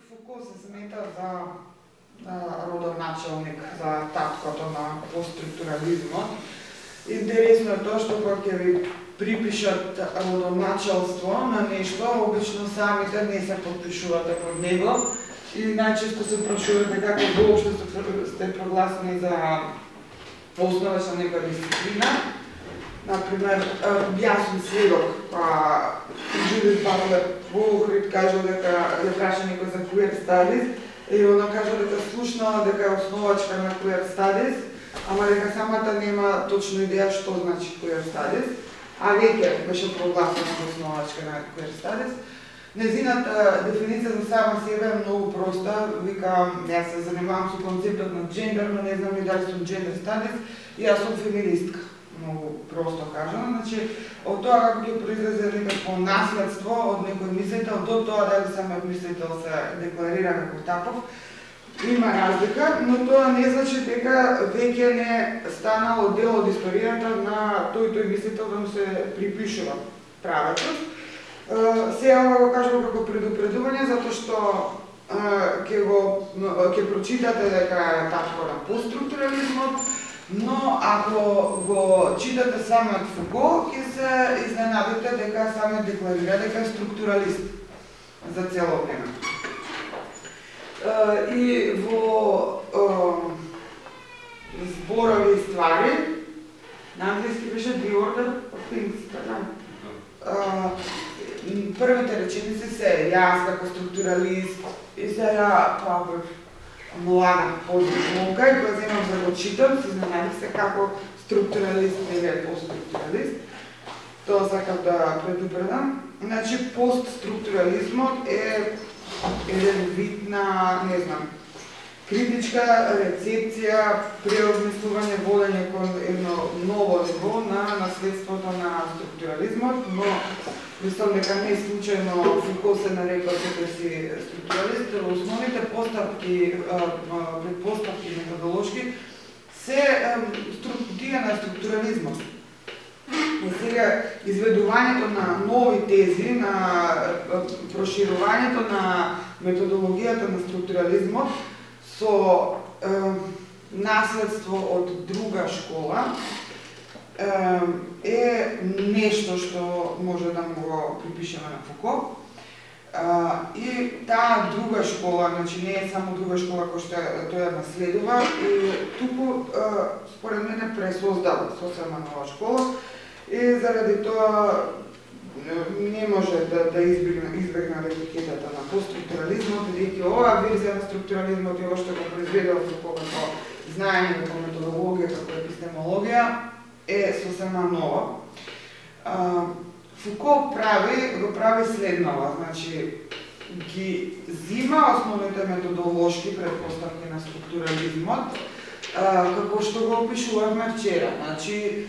Фуко се смета за родоначалник, за таткото на постструктурализмот. Интересно е тоа што кога ќе ви припишат родоначалство на нешто, обично самите не се подпишувате под него и најчесто се прашувате како воопшто сте прогласени за основачна нека дисциплина. Например, јас сум сведок, па Джудит Батлер-Полухрид кажа дека ја праша некој за queer studies и она кажа дека слушнала дека е основачка на queer studies, ама дека самата нема точно идеја што значи queer studies, а веќе беше прогласена за основачка на queer studies. Незината дефиниција за сама себе е многу проста, вика, јас се занимавам со концептот на джендер, но не знам и дали сум gender studies, и јас сум феминистка. Многу просто кажано, значи од тоа како ќе произлезе некакво наследство од некој мислител до тоа дали самиот мислител се декларира како таков, има разлика, но тоа не значи дека веќе не станало дел од историјата на тој мислител да му се припишува правото. Сега го кажам како предупредување затоа што ќе прочитате дека е татко на постструктурализмот, но ако го читате самиот Фуко, ќе се изненадите дека самиот декларира дека е структуралист за цело време. И во зборови и ствари, на англиски беше The Order of Things, така? Првите реченици се јас како структуралист и се ја млада подготовка и кога земам за го читам, се изненадих се како структуралист или постструктуралист. Тоа сакам да предупредам. Значи, постструктурализмот е еден вид на, не знам, критичка рецепција, преосмислување, водење кон едно ново ниво на наследството на структурализмот, но мислам дека не е случајно Фуко се нарекува дека си структуралист. Основните предпоставки методолошки се тие на структурализмот. И сега изведувањето на нови тези, на проширувањето на методологијата на структурализмот со наследство од друга школа е нешто што може да му го припишеме на Фуко. И таа друга школа, значи не е само друга школа која што тој ја наследува, и туку според мене пресоздава сосема нова школа и заради тоа не може да избегне етикетата на постструктурализмот, бидејќи оваа верзија на структурализмот и ова што го произведува Фуко како знаење, како методологија, како епистемологија е сосема нова. Фуко го прави следнова, значи ги зима основните методолошки предпоставки на структурализмот, како што го опишувавме вчера. Значи,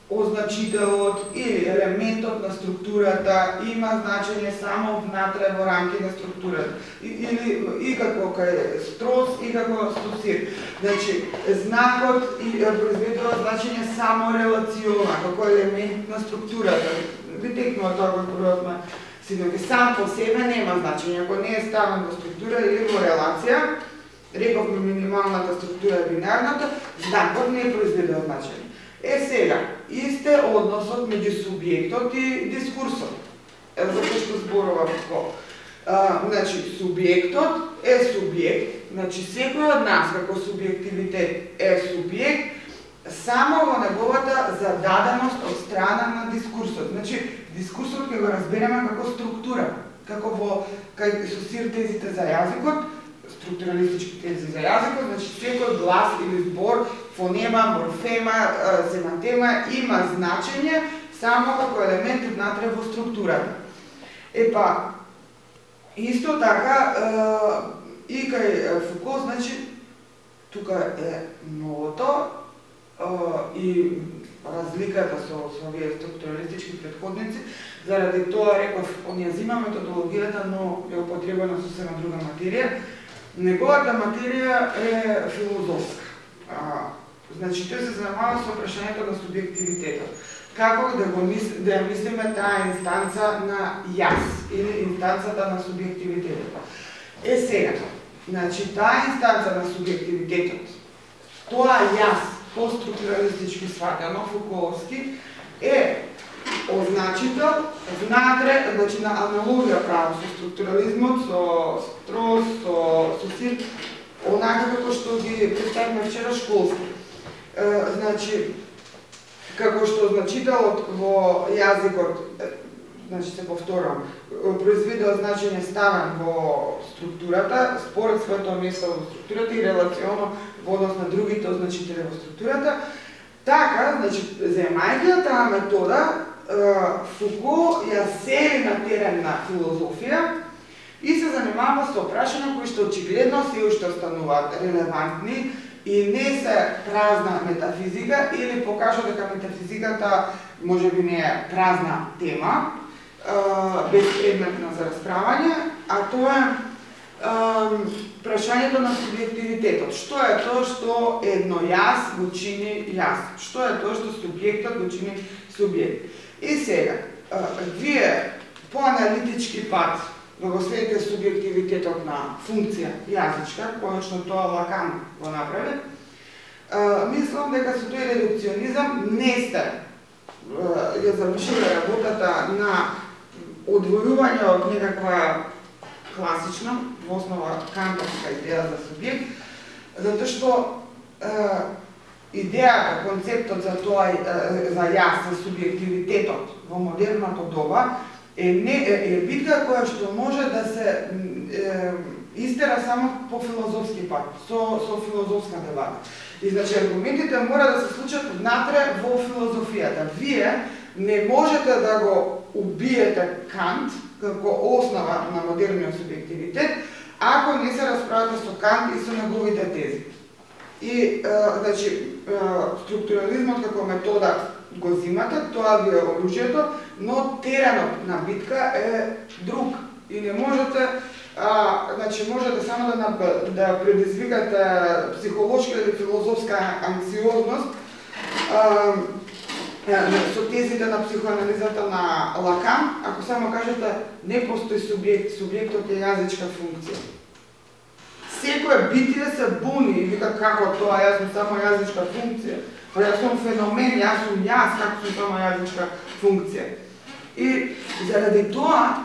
означителот или елементот на структурата има значење само внатре во рамки на структурата. И како кај Строс, и како Стосир. Значи, знакот произведува значење само релациона, како елемент на структурата. Ви текнува тоа како говоревме синоќи. Сам по себе нема значење. Ако не е ставен во структура или во релација, рековме минималната структура е бинарната, знакот не произведува значење. Сега, исте односот меѓу субјектот и дискурсот, затоа што зборува Фуко. Значи, субјектот е субјект, значи секој од нас како субјективитет е субјект, само во неговата зададеност од страна на дискурсот. Значи, дискурсот ќе го разбереме како структура, како кај Сосир тезите за јазикот, структуралистички тези за јазикот, значи секој глас или збор, фонема, морфема, семантема има значење само како елемент внатре во структурата. Епа, исто така и кај Фуко, значи тука е новото и разликата со овие структуралистички претходници, заради тоа реков, он ја зима методологијата, но е употребена сосема друга материја. Неговата материја е филозофска. Значи, тој се занимава со прашањето на субјективитетот. како да ја мислиме таа инстанца на јас или инстанцата на субјективитетот. Сега, значи таа инстанца на субјективитетот, тоа јас постструктуралистички сватено, фукуовски, е означител внатре, значи на аналогија право со структурализмот, со Строс, со Сир, онака како што ги представивме вчера школски. Значи, како што значителот во јазикот, значи се повторам, произведува значење ставен во структурата, според своето место во структурата и релационо во однос на другите означители во структурата, така, значи, земајќи таа метода, Фуко ја сели на терен на филозофија и се занимава со прашања кои што очигледно се уште остануваат релевантни и не се празна метафизика или покажа дека метафизиката можеби не е празна тема, безпредметна за расправање, а тоа е прашањето на субјективитетот. Што е тоа што едно јас го чини јас? Што е тоа што субјектот го чини субјект? И сега, вие по аналитички пат да го следите субјективитетот на функција јазичка, конечно тоа Лакан го направи, мислам дека со тој редукционизам не сте ја завршиле работата на одвојување од некаква класична, во основа кантовска идеја за субјект, затоа што идејата, концептот за тоа, за јас, за субјективитетот во модерното доба е битка која што може да се истера само по филозофски пат, со филозофска дебата. И значи аргументите мора да се случат внатре во филозофијата. Вие не можете да го убиете Кант како основа на модерниот субјективитет, ако не се расправате со Кант и со неговите тези. И, значи, структурализмот како метода го зимате, тоа ви е оружјето, но теренот на битка е друг. И не можете, значи, можете само да предизвикате психолошка или филозофска анксиозност со тезите на психоанализата на Лакан, ако само кажете не постои субјект, субјектот е јазичка функција. Секое битие се буни и вика како тоа, јас сум само јазичка функција, јас сум феномен, јас сум јас, како сум само јазичка функција. И заради тоа,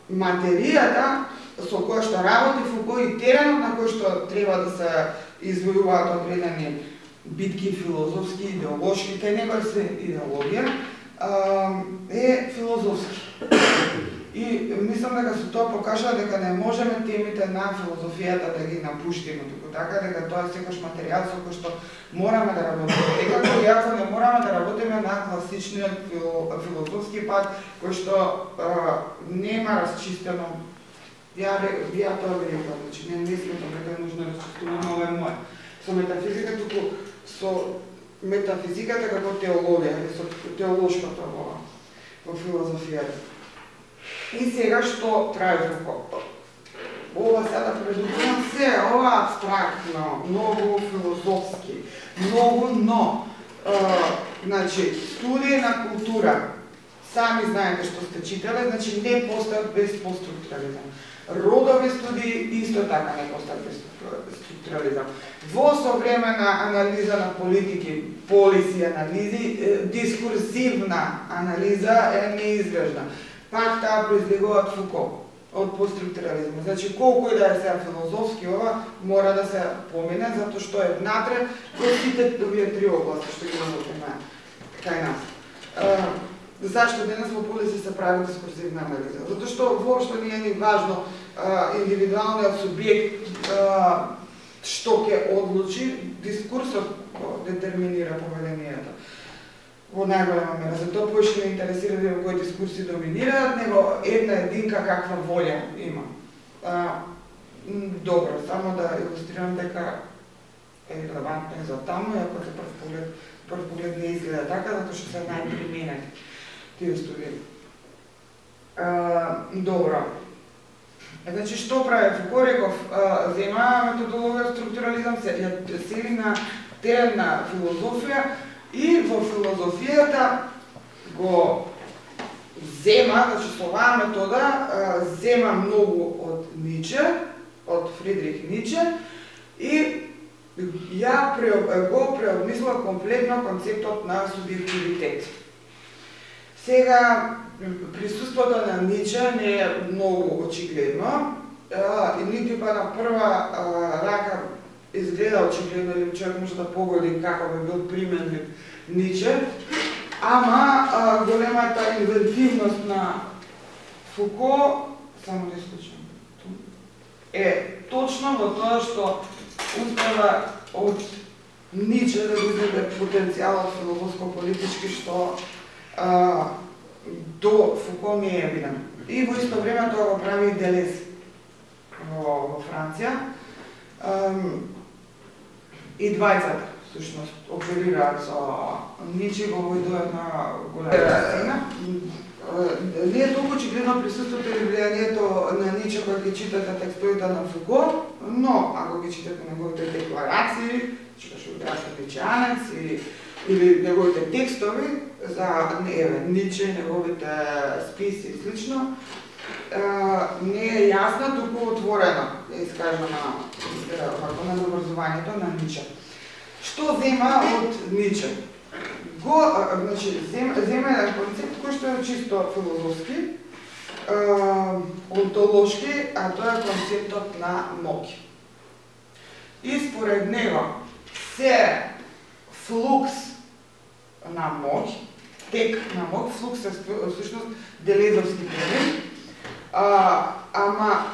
материјата со која што работи Фуко и теренот на кој што треба да се извојуваат одредени битки филозофски, идеолошки, кај него се идеологија, е филозофски. И мислам дека со тоа покажа дека не можеме темите на филозофијата да ги напуштиме, туку така дека тоа е секој материјал со кој што мораме да работиме. Некако иако не мораме да работиме на класичниот филозофски пат, кој што нема расчистено. Ја тоа ви рекла, значи не сметам дека е нужно расчистување, ова е моје. Со метафизика, туку со метафизиката како теологија, со теолошкото во филозофијата. И сега што прави Фуко? Ова сега предупредам се, ова абстрактно, многу филозофски, многу, но, значи, студии на култура, сами знаете што сте читале, значи не постојат без постструктурализам. Родови студии исто така не постојат без структурализам. Во современа анализа на политики, полиси анализи, дискурсивна анализа е неизбежна. Пак таа произлегува од Фуко, од постструктурализмот. Значи, колку и да е сега филозофски ова, мора да се помине, затоа што е внатре во сите овие три области што ги работиме кај нас. Зашто денес во полиси се прави дискурсивна анализа? Затоа што воопшто не е ни важно индивидуалниот субјект што ќе одлучи, дискурсот детерминира поведението. Во најголема мера. Затоа поише ме интересира во кои дискурси доминираат, него една единка каква волја има. Добро, само да илустрирам дека е релевантно за таму, ако за прв поглед не изгледа така, затоа што се најприменети тие студии. Добро. Значи, што прави Фуко? Реков, зема методологија структурализам, се сели на терен на филозофија И во филозофијата го зема, значи со оваа метода, зема многу од Ниче, од Фридрих Ниче, и ја го преобмислила комплетно концептот на субјективитет. Сега, присуството на Ниче не е многу очигледно, и нити па на прва рака изгледа очигледно, или човек може да погоди како би бил применлив Ниче, ама големата инвентивност на Фуко, само да исклучам, е точно во тоа што успева од Ниче да изведе потенцијалот филозофско-политички што до Фуко не е виден. И во исто време тоа го прави и Делез во Франција. И двајцата, всушност, оперираат со Ниче во дојдоат на голема сцена. Не е толку очигледно присуството или влијанието на Ниче кога ги читате текстовите на Фуко, но ако ги читате неговите декларации, читаш Одрасен ничеанец или неговите текстови за Ниче, неговите списи и слично, не е јасна, туку отворена искажана на образованието на Ниче. Што зема од Ниче? Значи, зема еден концепт кој што е чисто филозофски, онтолошки, а тоа е концептот на моќ. И според него се флукс на моќ, тек на моќ, флукс е всушност делезовски термин, ама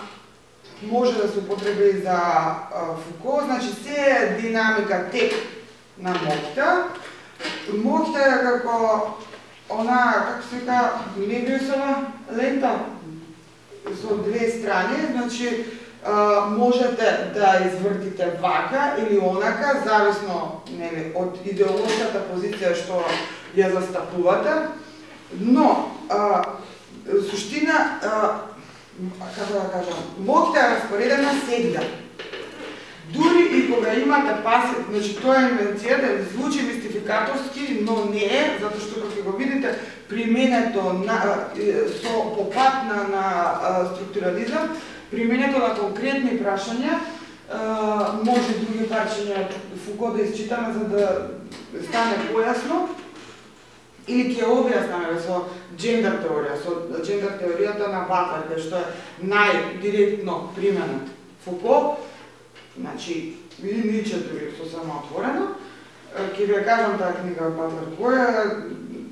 може да се употреби и за Фуко, значи се е динамика тек на моќта. Моќта е како она, како се вика, Мебиусова лента со две страни, значи можете да извртите вака или онака, зависно од идеолошката позиција што ја застапувате, но суштина, како да кажам, моќта е распоредена сегда. Дури и кога имате пасив, значи тоа е инвенција да звучи мистификаторски, но не е, затоа што кога го видите применето со попат на структурализам, применето на конкретни прашања, може други прашања Фуко да isчитаме за да стане појасно, или ќе објаснаме со джендер теорија, со джендер теоријата на Батлер, што е најдиректно применет Фуко, значи, и Ниче дури сосема отворено. Ќе ви ја кажам таа книга Батлер која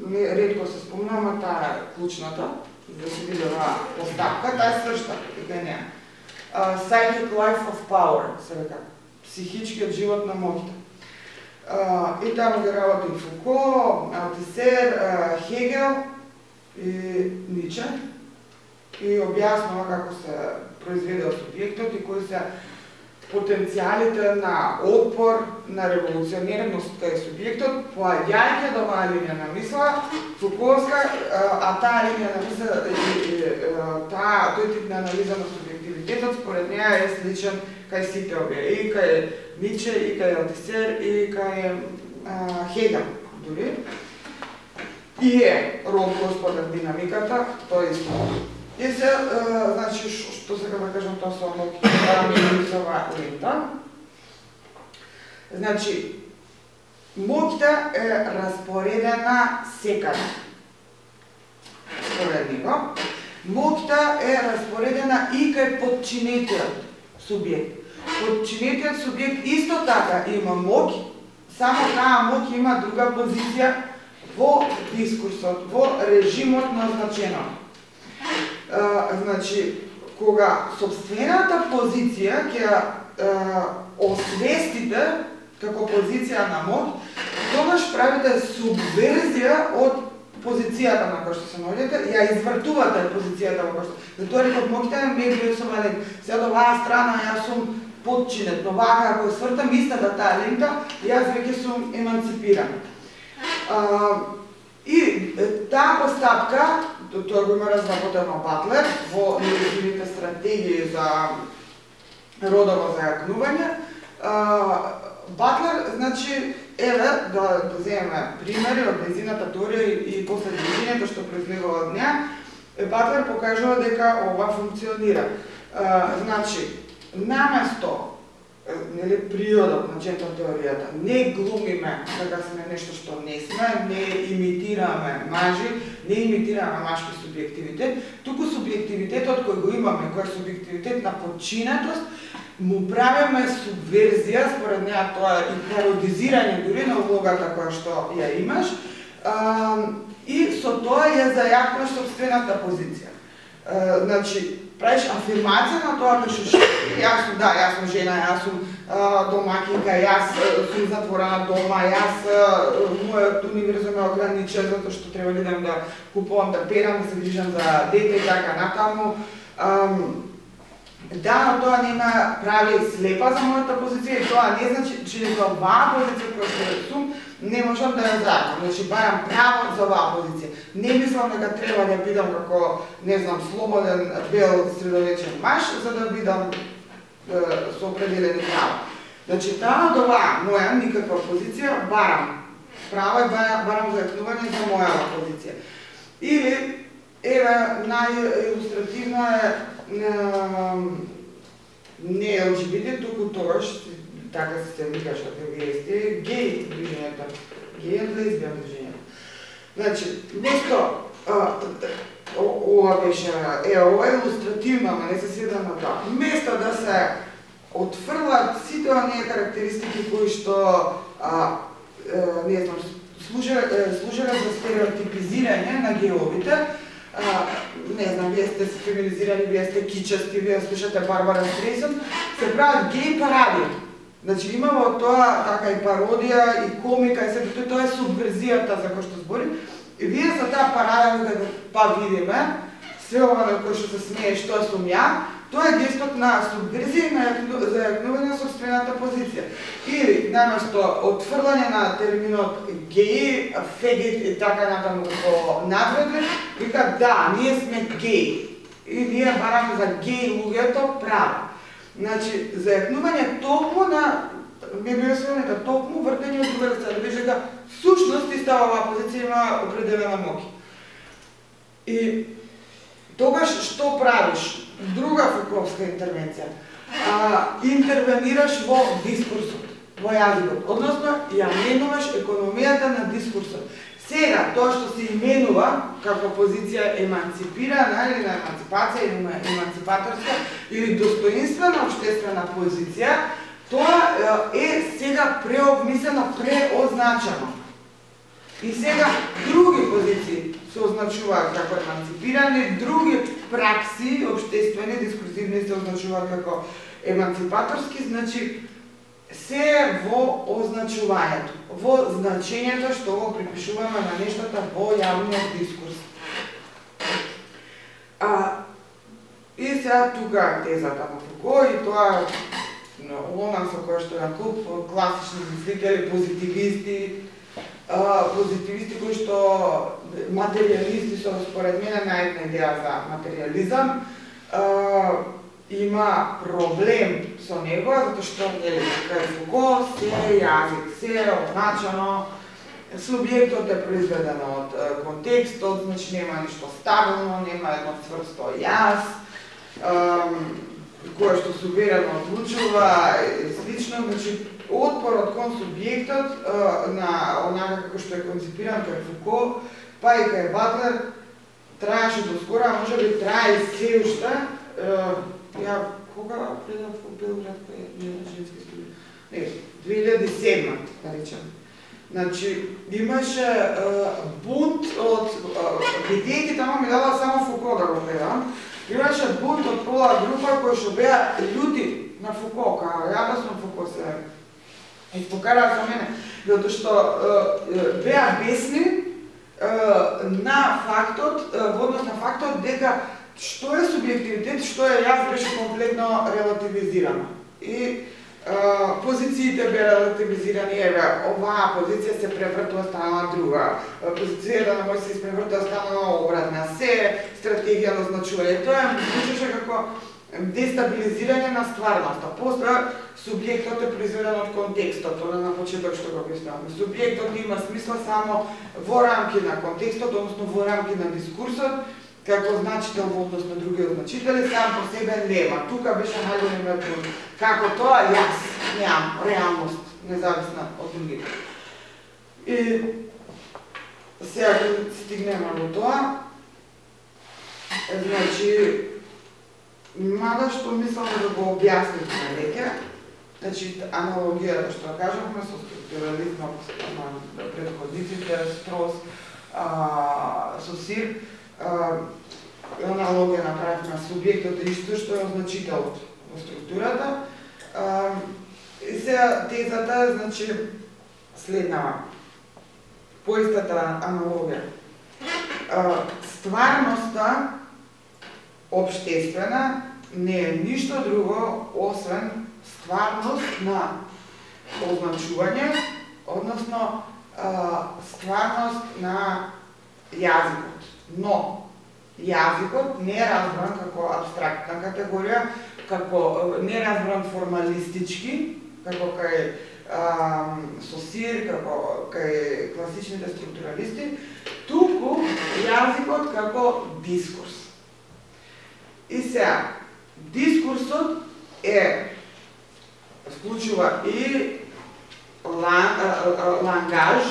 ретко се спомнува, таа е клучната, да се види оваа постапка, таа е свршта и кај неа. Psychic Life of Power, се века, психичкиот живот на моќта. И таму ги работи Фуко, Алтисер, Хегел и Ниче и објаснува како се произведел субјектот и кои се потенцијалите на отпор, на револуционерност кај субјектот, поаѓајќи до оваа линија на мисла, Фуковска, а таа линија на мисла, тој тип на анализа на субјективитетот, според неа е сличен кај сите овие, и кај Ниче, и кај Алтисер, и кај Хегел, дури. И е род според динамиката, тоа е исто. И се, значи, што сега да кажам тоа со Мебиусова лента. Значи, моќта е распоредена секаде. Според него, моќта е распоредена и кај подчинетиот субјект. Подчинетиот субјект исто така има моќ, само таа моќ има друга позиција во дискурсот, во режимот на означено. Значи, кога собствената позиција ќе освестите како позиција на моќ, тогаш правите субверзија од позицијата на која што се наоѓате, ја извртувате позицијата во која што. Затоа реков моќта е Мебиусова лента. Сега од оваа страна јас сум подчинет, но вака ако свртам истата таа лента, јас веќе сум еманципиран. И таа постапка, тоа го има разработено Батлер во неговите стратегии за родово зајакнување, Батлер, значи, еве, да земеме примери од незината теорија и после движењето што произлегува од неа, Батлер покажува дека ова функционира. Значи, наместо приодот на джендер теоријата, не глумиме дека сме нешто што не сме, не имитираме мажи, не имитираме машки субјективитет, туку субјективитетот кој го имаме, кој е субјективитет на подчинетост, му правиме субверзија, според неа тоа и пародизирање дури на улогата која што ја имаш, и со тоа ја зајакнаш собствената позиција. Значи, правиш афирмација на тоа што јас сум жена, јас сум домакинка, јас сум затворена дома, јас мојот универзум е ограничен затоа што треба да идам да купувам, да перам, да се грижам за дете и така натаму. Да, но тоа не ме прави слепа за мојата позиција и тоа не значи, че за оваа позиција која што сум, не можам да ја зајдам. Значи, барам право за оваа позиција. Не мислам дека треба да бидам како, не знам, слободен, бел, средовечен маж, за да бидам со определени права. Значи, таа од оваа моја никаква позиција, барам право и барам зајакнување за мојава позиција. Или, еве, најилустративно е не LGBT, туку тогаш, така се викаше виести, геј движењето, геј и лесбијан движењето. Значи, место, ова беше, ова е илустративно, ама не се седам на тоа. Место да се отфрлат сите оние карактеристики кои што, не знам, служеле за стереотипизирање на геовите, не знам, вие сте феминизирани, вие сте кичасти, вие слушате Барбара Стрейсън, се прават геј паради. Значи има во тоа така и пародија, и комика, и сето тоа е субверзијата за кој што зборим. И вие за таа парада кога па видиме, све ова на кој што се смее што сум ја, тоа е гестот на субверзија и на зајакнување на собствената позиција. Или, наместо отфрлање на терминот геј, фегет и така натаму како надвредле, вика да, ние сме геј. И ние бараме за геј луѓето право. Значи, зајакнување токму на меѓуосвенета, токму вртење од другата страна, беше дека сушност и става оваа позиција има определена моќ. И тогаш што правиш? Друга Фуковска интервенција. Интервенираш во дискурсот, во јазикот, односно ја менуваш економијата на дискурсот. Сега, тоа што се именува како позиција еманципирана или на еманципација или на еманципаторска или достоинствена општествена позиција, тоа е сега преобмислено, преозначено. И сега други позиции се означуваат како еманципирани, други пракси општествени, дискурзивни се означуваат како еманципаторски, значи се во означувањето, во значењето што го припишуваме на нештата во јавниот дискурс. И сега тука тезата на Фуко и тоа она со која што ја клуб класични мислители, позитивисти кои што материјалисти со според мене најдна идеја за материјализам, има проблем со него, затоа што кај Фуко се јазик, се е одначено, субјектот е произведен од контекстот, значи нема ништо стабилно, нема едно цврсто јас, кое што суверено одлучува и слично, значи отпорот кон субјектот на онака како што е концепиран кај Фуко, па и кај Батлер, траеше до скоро, а може би трае и се уште. Ја кога предав во Белград кај женски студија? Не, 2007, да речем. Значи, имаше бунт од бидејќи таму ми дала само Фуко да го гледам. Имаше бунт од пола група кои што беа љути на Фуко, као ја да сум Фуко се испокараа со мене, затоа што беа бесни на фактот, во однос на фактот дека што е субјективитет, што е јас беше комплетно релативизирано. И позициите беа релативизирани, еве, оваа позиција се превртува, станала друга. Позицијата на мој се испревртува, станала обратна. Се стратегија на означување. Тоа звучеше како дестабилизирање на стварноста. После субјектот е произведен од контекстот, тоа на почеток што го објаснуваме. Субјектот има смисла само во рамки на контекстот, односно во рамки на дискурсот, како значител во однос на други значители, сам по себе нема. Тука беше најголемиот проблем. Како тоа, јас немам реалност, независна од другите. И сега стигнеме до тоа, значи, мада што мислам да го објаснивме веќе, значи, аналогијата што кажавме со структурализмот на претходниците, Строс, Сосир, аналогија направивме субјектот е исто што е означителот во структурата. И сега тезата е, значи, следнава. По истата аналогија. Стварноста општествена не е ништо друго освен стварност на означување, односно стварност на јазикот. Но јазикот не е разбран како абстрактна категорија, како не е разбран формалистички, како кај Сосир, како кај класичните структуралисти, туку јазикот како дискурс. И сега, дискурсот вклучува и лангаж,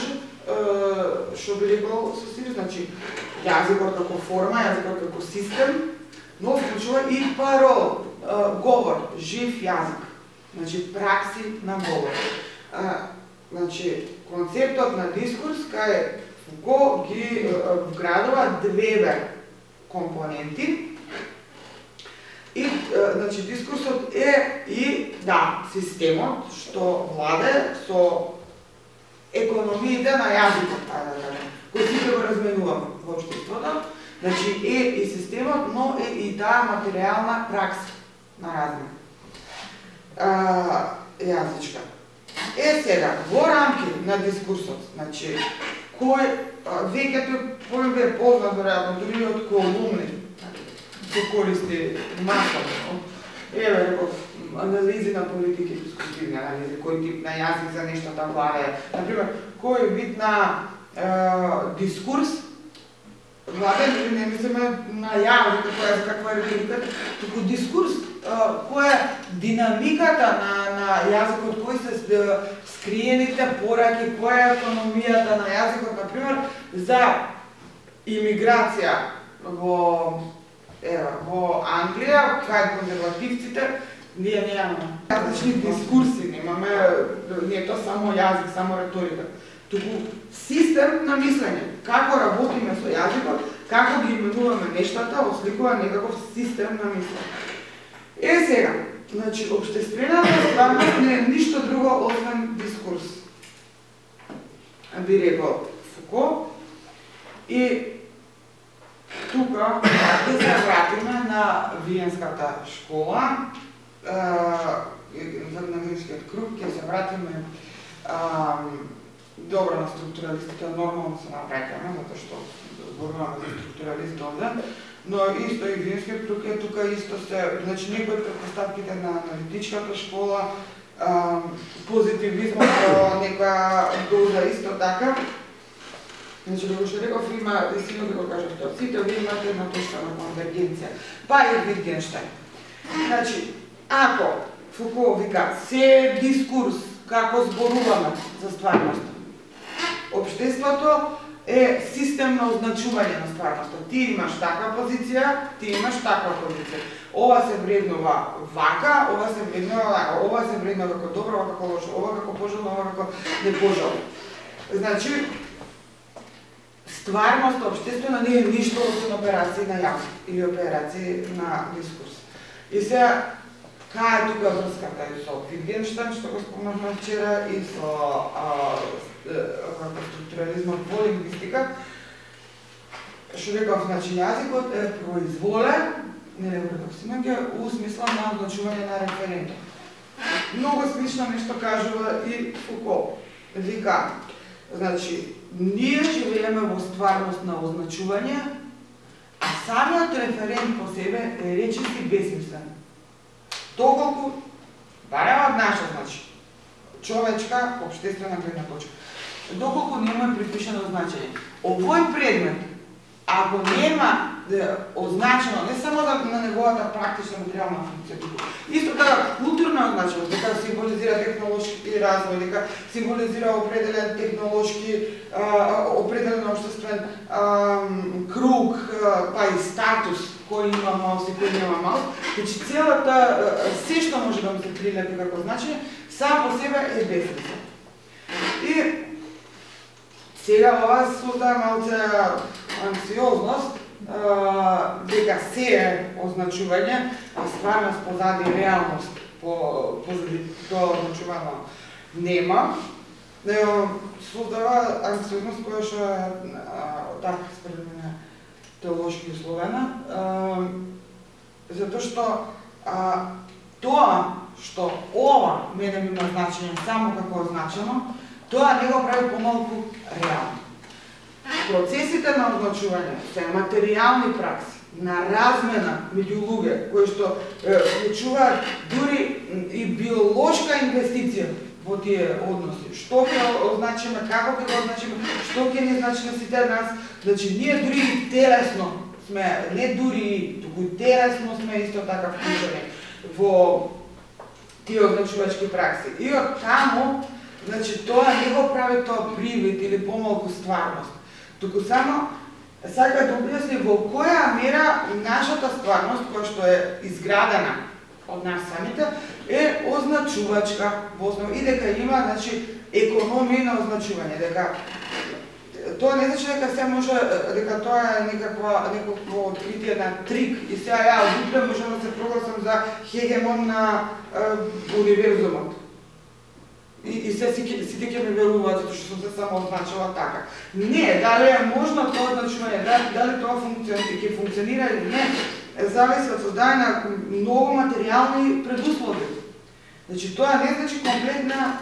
што би рекол Сосир, значи јазикот како форма, јазикот како систем, но вклучува и парол, говор, жив јазик, значи пракси на говор. Значи, концептот на дискурс кај Фуко ги вградува две компоненти. И, значи, дискурсот е и, да, системот што владе со економиите на јазикот, кој сите го разменуваме во општеството. Значи, е и системот, но е и таа материјална пракса на размен. Јазичка. Сега, во рамки на дискурсот, значи, кој, веќе тој бе познат, веројатно, дури од колумни, се користи масово. Еве, реков, анализи на политики, дискусивни анализи, кој тип на јазик за нештата владе. Например, кој вид на дискурс владе, не мислиме на јазик, каква е риторика, туку дискурс, која е динамиката на јазикот, кои се скриените пораки, која е економијата на јазикот, например, за имиграција во Англија, кај конзервативците, ние немаме различни дискурси, немаме, не е тоа само јазик, само риторика, туку систем на мислење, како работиме со јазикот, како ги именуваме нештата, осликува некаков систем на мислење. Сега, значи, општествената стварност не е ништо друго освен дискурс. Би рекол Фуко. И тука да се вратиме на Виенската школа, на Виенскиот круг, ќе се вратиме добро на структуралистите, нормално се навраќаме, затоа што зборуваме за структуралист овде, но исто и Виенскиот круг е тука исто се, значи некои од претпоставките на аналитичката школа, позитивизмот со некоја доза исто така. Значи, како што реков, има, и сино го кажав тоа, сите ви имате една точка на конвергенција, па и Витгенштајн. Значи, ако Фуко вика, се дискурс, како зборуваме за стварноста, општеството е систем на означување на стварноста. Ти имаш таква позиција, ти имаш таква позиција. Ова се вреднува вака, ова се вреднува вака, ова се вреднува како добро, ова како лошо, ова како пожелно, ова како непожелно. Значи, стварност општествена не е ништо освен операции на јазик или операции на дискурс. И сега, кај е тука врската и со Витгенштајн, што го спомнавме вчера, и со структурализмот во лингвистика, што реков, значи, јазикот е произволен, не реков синоќе, у смисла на означување на референтум. Многу слично нешто кажува и Фуко. Вика, значи, ние живееме во стварност на означување, а самиот референт по себе е речиси безмислен. Доколку, барем од наша, значи, човечка, општествена гледна точка, доколку нема припишано значење. Овој предмет, ако нема означено, не само на неговата практична материјална функција, исто така културна означеност, дека символизира технолошки развој, дека символизира определен технолошки, определен општествен круг, па и статус кој има маус и кој нема маус. Значи целата, се што може да му се прилепи како значење, сам по себе е безсмислен. И сега ова создава малце анксиозност, дека се е означување, а стварност позади реалност позади тоа означувано нема. Создава анксиозност која што е така според мене теолошки условена, затоа што тоа што ова мене има значење само како означено, тоа не го прави помалку реално. Процесите на означување се материјални пракси на размена меѓу луѓе, кои што вклучуваат дури и биолошка инвестиција во тие односи. Што ќе означиме, како ќе го означиме, што ќе ни значи на сите нас. Значи, ние дури и телесно сме, не дури, туку телесно сме исто така вклучени во тие означувачки пракси. И од таму, значи, тоа не го прави тоа привид или помалку стварност. Туку само сака да објасни во која мера нашата стварност, која што е изградена од нас самите, е означувачка во основа и дека има, значи, економија на означување, дека тоа не значи дека се може, дека тоа е некакво откритие на трик и сега ја од утре можам да се прогласам за хегемон на универзумот. И сите ќе ме веруваат затоа што сум се само означила така. Не, дали е можно тоа означување, дали тоа ќе функционира или не, зависи од создавање на многу материјални предуслови. Значи тоа не значи комплетна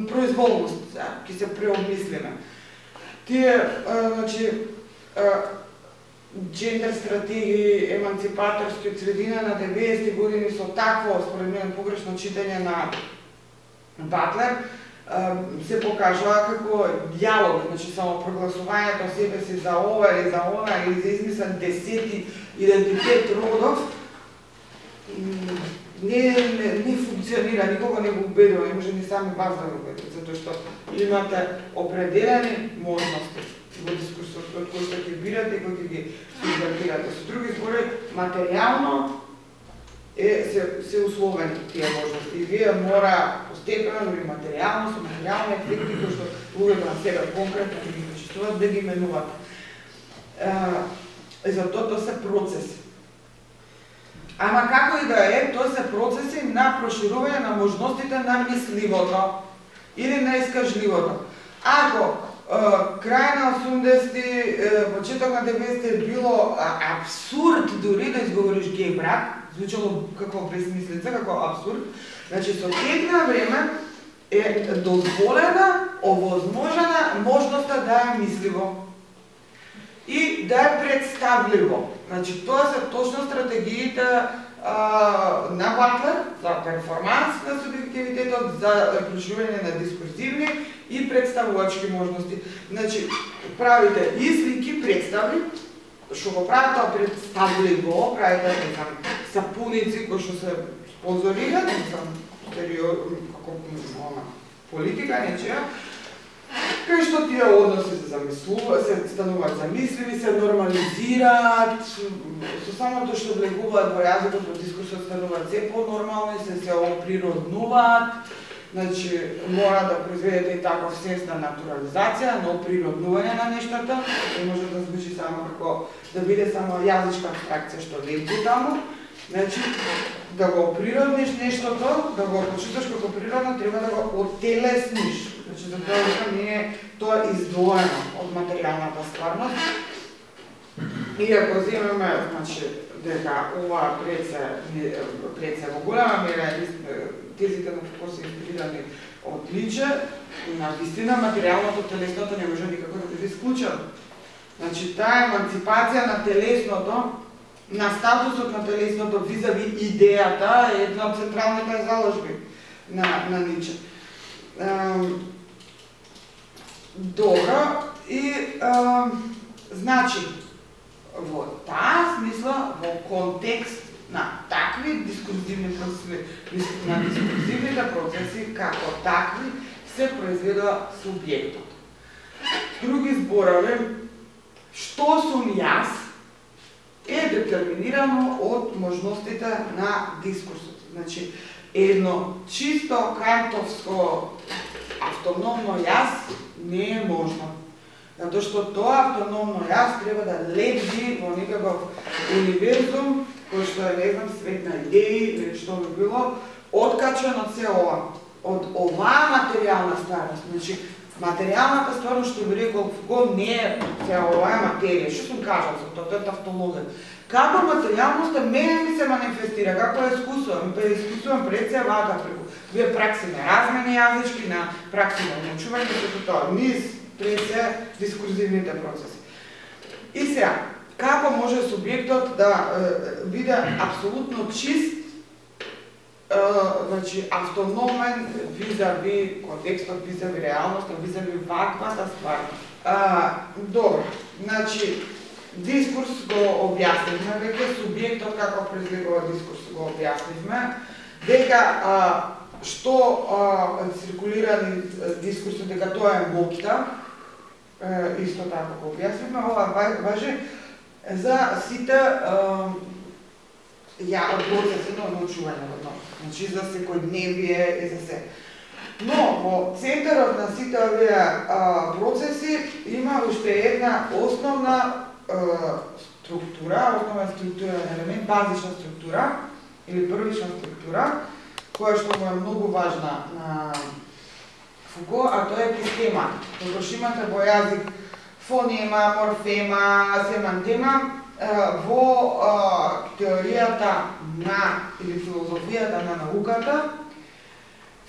произволност, ќе се преобмислиме. Тие, значи, джендер стратегии, еманципаторски од средина на 90-ти години со такво, според мен, погрешно читање на Батлер, се покажува како диалог, значи само прогласувањето себе си за ова или за она или за измислен 10-ти идентитет родов не функционира, никого не го убедува, не може ни сами вас да го убедите, затоа што имате определени можности во дискурсот од кој што ќе бирате и кој ќе ги субвертирате. Со други зборови, материјално се условени тие можности. И вие мора постепено, дори материјално, со материјални ефекти, кои што луѓето на себе конкретно ќе ги почувствуваат, да ги менуват. Затоа тоа се процеси. Ама како и да е, тоа се процеси на проширување на можностите на мисливото или на искажливото. Ако крај на 80-ти, почеток на 90-ти е било абсурд дури да изговориш геј брак, звучало како безмислица, како абсурд. Значи, со тек на време е дозволена, овозможена можноста да е мисливо и да е представливо. Значи, тоа се точно стратегиите на Батлер за перформанс на субјективитетот, за проширување на дискурзивни и представувачки можности. Значи, правите излики, представи, што го правите представливо, правите сапуници кои што се спонзорирани, како политика, нечија, кај што тие односи се стануваат замисливи, се нормализираат, со самото што влегуваат во јазикот, во дискурсот стануваат се по-нормални, се оприроднуваат, значи мора да произведете и таков сенс на натурализација, на оприроднување на нештата, не може да звучи само како да биде само јазичка абстракција што лепи таму. Значи, да го оприродниш нештото, да го почиташ како природно, треба да го оттелесниш. Значи, за тоа не е тоа издвоено од материјалната стварност. И ако земеме, значи, дека ова преце во голема мера тезите на Фуко се инспирирани од Личе, на вистина материјалното телесното не може никако да биде исклучено. Значи, таа еманципација на телесното на статусот на телесното визави идејата е една од централните заложби на Ницше. Добро, и значи, во таа смисла, во контекст на такви дискурзивни процеси, како такви, се произведува субјектот. Други зборови, што сум јас, е детерминирано од можностите на дискурсот. Значи, едно чисто кантовско автономно јас не е можно. Затоа што тоа автономно јас треба да лебди во некаков универзум, кој што е, не знам, свет на идеи, или што би било, откачен од се ова, од оваа материјална стварност. Значи, материјалната стварност, што би рекол Фуко, не е се оваа материја. Што сум кажал за тоа? Тоа е тавтологија. Како материјалноста мене ми се манифестира, како е искусувам пред се вака преку вие пракси на размени јазички, на пракси на научување, како тоа, низ пред се дискурзивните процеси. И сега, како може субјектот да биде апсолутно чист, значи автономен визави контекстот, визави реалноста, визави ваквата стварност? Добро, значи дискурс го објаснивме веќе, субјектот како произлегува дискурс го објаснивме, дека што циркулира дискурсот, дека тоа е моќта, исто така го објаснивме, ова важи за сите процеси на научување во тоа. Значи за секојдневие и за се. Но во центарот на сите овие процеси има уште една основна структура, основен структурен елемент, базична структура или првична структура, која што му е многу важна на Фуко, а тоа е епистема. Кога имате во јазик фонема, морфема, семантема, во теоријата на или филозофијата на науката,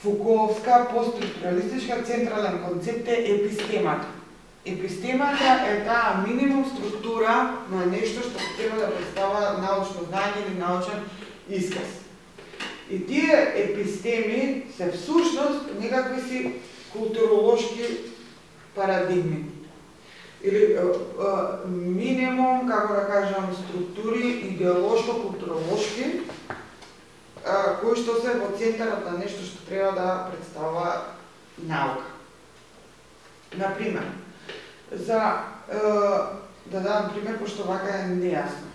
фуковска постструктуралистичка централен концепт е епистемата. Епистемата е таа минимум структура на нешто што треба да представува научно знаење или научен исказ. И тие епистеми се всушност некакви си културолошки парадигми. Или минимум, како да кажам, структури идеолошко-културолошки, кои што се во центарот на нешто што треба да представува наука. Например, да дадам пример, пошто вака е нејасно.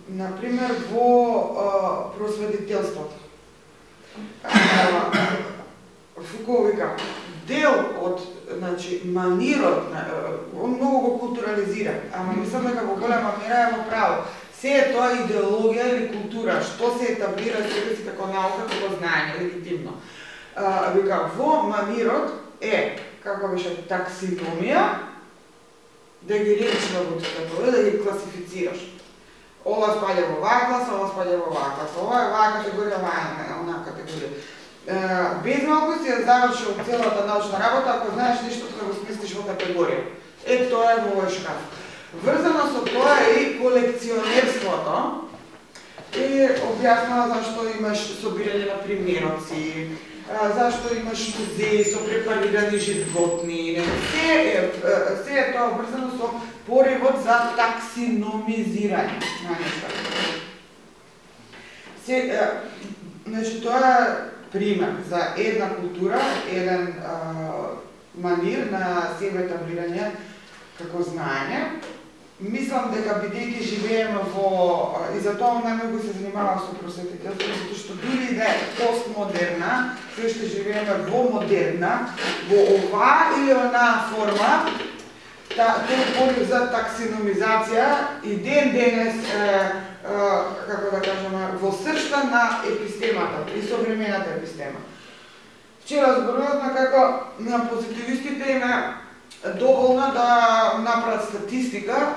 Например, во просветителството. Фуко вика, дел од, значи, манирот, он многу го културализира, ама мислам дека во голема мера е во право. Се е тоа идеологија или култура, што се етаблира себе си како наука, како знаење, легитимно. Вика, во манирот е, како беше, таксиномија, да ги редиш на категорија, да ги класифицираш. Ова спаѓа во оваа класа, ова спаѓа во оваа класа, ова е оваа категорија, оваа е онаа категорија. Без малку си ја завршил целата научна работа, ако знаеш нешто да го сместиш во категорија. Тоа е во овој шкаф. Врзано со тоа е и колекционерството, и објаснала зашто имаш собирање на примероци, зашто имаш музеи со препарирани животни, се е тоа врзано со поривот за таксиномизирање на нешто. Значи, тоа е пример за една култура, еден манир на себе етаблирање како знаење. Мислам дека бидејќи живееме во, и затоа најмногу се занимавам со просветителство, затоа што дури да е постмодерна, се уште живееме во модерна, во оваа или онаа форма, тој порив за таксиномизација и ден денес, како да кажеме, во сршта на епистемата и современата епистема. Вчера зборувавме како на позитивистите име доволно да направат статистика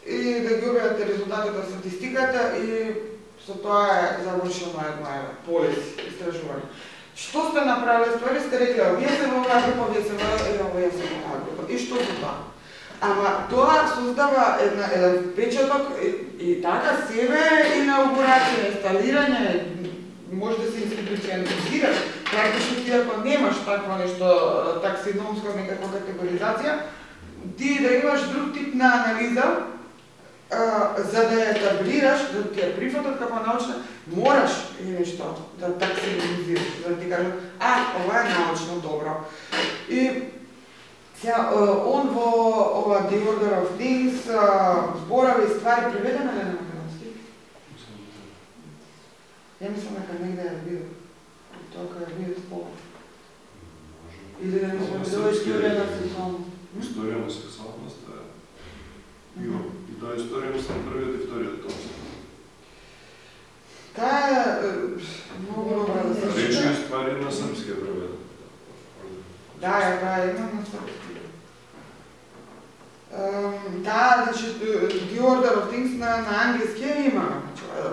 и да ги објават резултатите од статистиката и со тоа е завршено едно полис истражување. Што сте направили ствари, сте рекли, овие се во оваа група, овие се во оваа група. И што за тоа? Ама тоа создава еден впечаток и така себе инаугурација, инсталирање, може да се институционализира, практично ти ако немаш такво нешто, таксиномска некаква категоризација, ти да имаш друг тип на анализа, за да ја етаблираш, да ти ја прифатат како научна, мораш нешто да таксиномизираш, да ти кажат, ова е научно добро. И сега, он во ова The Order of Things, зборови ствари преведена ли на македонски? Ја мислам дека негде ја видов. Тоа кога ја видов по. Или да не сме видова историја на сексуалност. Историја на сексуалност е... И тоа историја мислам првиот и вториот том. Таа е многу добра да се чита. Речи ствари на српски е преведен. Да, има на српски. Да, значи, The Order of Things на англиски има.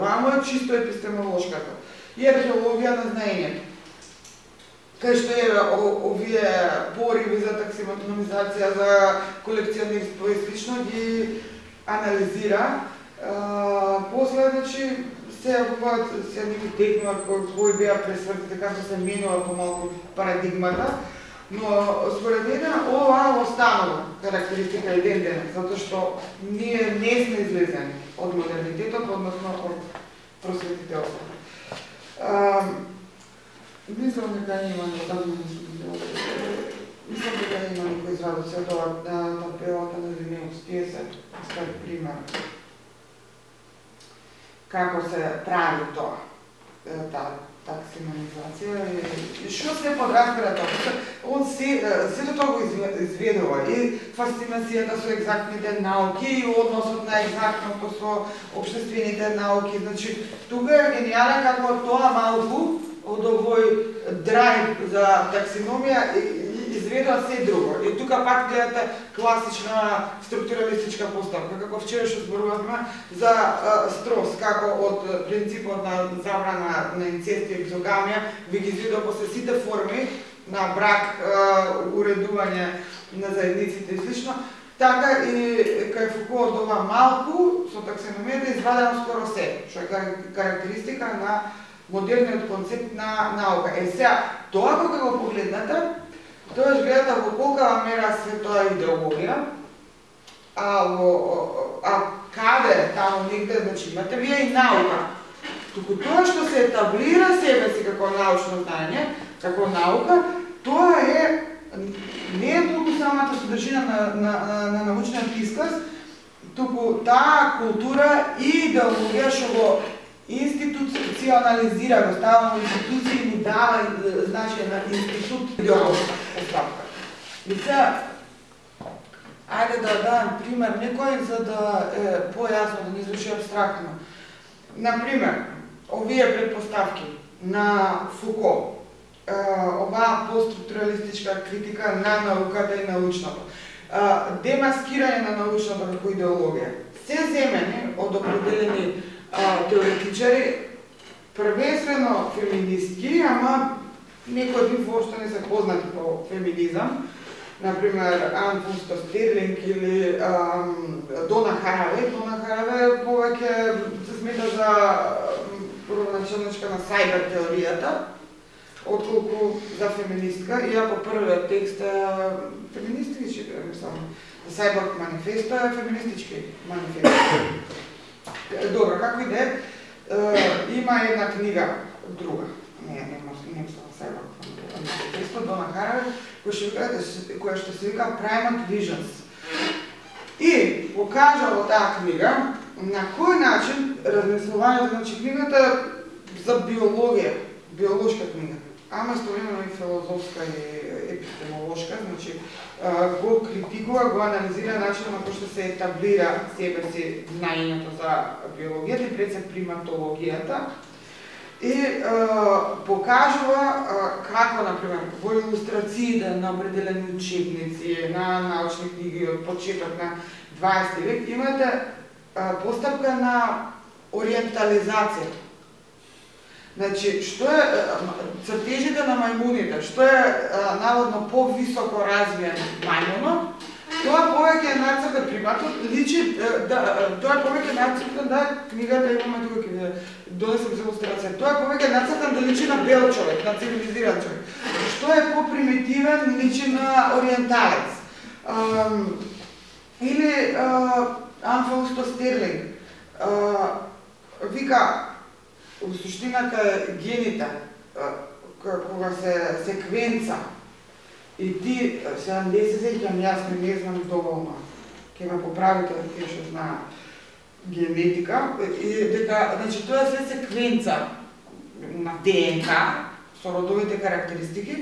Вамо е чисто епистемолошката и археологија на знаењето. Кај што е овие пориви за таксиномизација, за колекционерство и слично ги анализира. После, значи, се јавуваат се неки техника кои беа пресвртите, како се менува помалку парадигмата, но според мене ова останува карактеристика и ден, затоа што ние не сме излезени од модернитетот, односно од просветите особи. Мислам дека има некој извадоци од ова табелата на Линеус 50, стави пример. Како се прави тоа, таа таксиномизација и што се подразбира тоа. Он сето тоа го изведува и фасцинацијата со екзактните науки и односот на екзактното со општествените науки. Значи, тука е гениален како тоа малку од овој драйв за таксиномија изведува се друго. И тука пак гледате класична структуралистичка поставка, како вчера што зборувавме за Строс, како од принципот на забрана на инцест и екзогамија, ви ги изведува после сите форми на брак, уредување на заедниците и слично, така и кај Фуко од ова малку со таксиномијата извадено скоро се, што е карактеристика на модерниот концепт на наука. Сега, тоа кога го погледнете, тоа гледате во колка мера се тоа идеологија, а каде таму негде, значи имате вие и наука. Туку тоа што се етаблира себе си како научно знаење, како наука, тоа не е толку самата содржина на научниот исказ, туку таа култура и идеологија што го институционализира, го става во институции и му дава значење на институт идеологска поставка. И сега, ајде да дадам пример некој за да е појасно, да не звучи абстрактно. Например, овие предпоставки на Фуко, оваа постструктуралистичка критика на науката и научното, демаскирање на научното како идеологија, се земени од определени теоретичари, првенствено феминистки, ама некои од нив воопшто не се познати по феминизам, например Ан Фустер Стерлинг или Дона Хараве. Дона Хараве повеќе се смета за првоначалничка на сайбер теоријата, отколку за феминистка, иако првиот текст е феминистички, мислам, Сайборг манифесто е феминистички манифест. Добро, како и да е, има една книга друга, не мислам Сайборг манифесто, Дона Хараве, која што се вика Primate Visions. И покажа во таа книга на кој начин размислувањето, значи книгата за биологија, биолошка книга, ама истовремено и филозофска и епистемолошка, значи го критикува, го анализира начинот на кој што се етаблира себе си знаењето за биологијата и пред се приматологијата и покажува како, например, во илустрациите на определени учебници, на научни книги од почеток на 20 век, имате постапка на ориентализација. Значи, што е цртежите на мајмуните, што е наводно повисоко развиен мајмунот Тоа повеќе е нацртан приматот, личи, тоа е повеќе нацртан, да, книгата имаме тука ќе донесам за илустрација. Тоа е повеќе нацртан да личи на бел човек, на цивилизиран човек. Што е попримитивен, личи на ориенталец. Или Анфаусто Стерлинг. Вика, во суштина кај гените, кога се секвенца, и ти, сега не се сеќам јасно, не знам доволно, ќе ме поправите тие што знаат генетика, и дека, значи, тоа се секвенца на ДНК, со родовите карактеристики,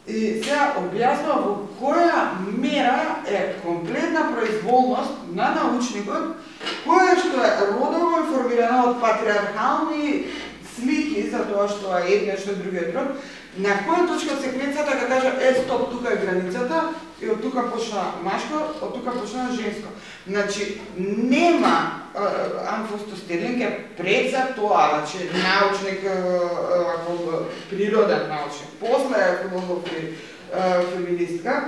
и сега објаснува во која мера е комплетна произволност на научникот, која што е родово информирана од патриархални слики за тоа што е едно, што е другиот род, на која точка од секвенцата ќе кажа, стоп, тука е границата, и од тука почна машко, од тука почна женско. Значи, нема Анфаусто Стерлинг е пред за тоа, значи, научник, природен научник, после е филозоф и феминистка.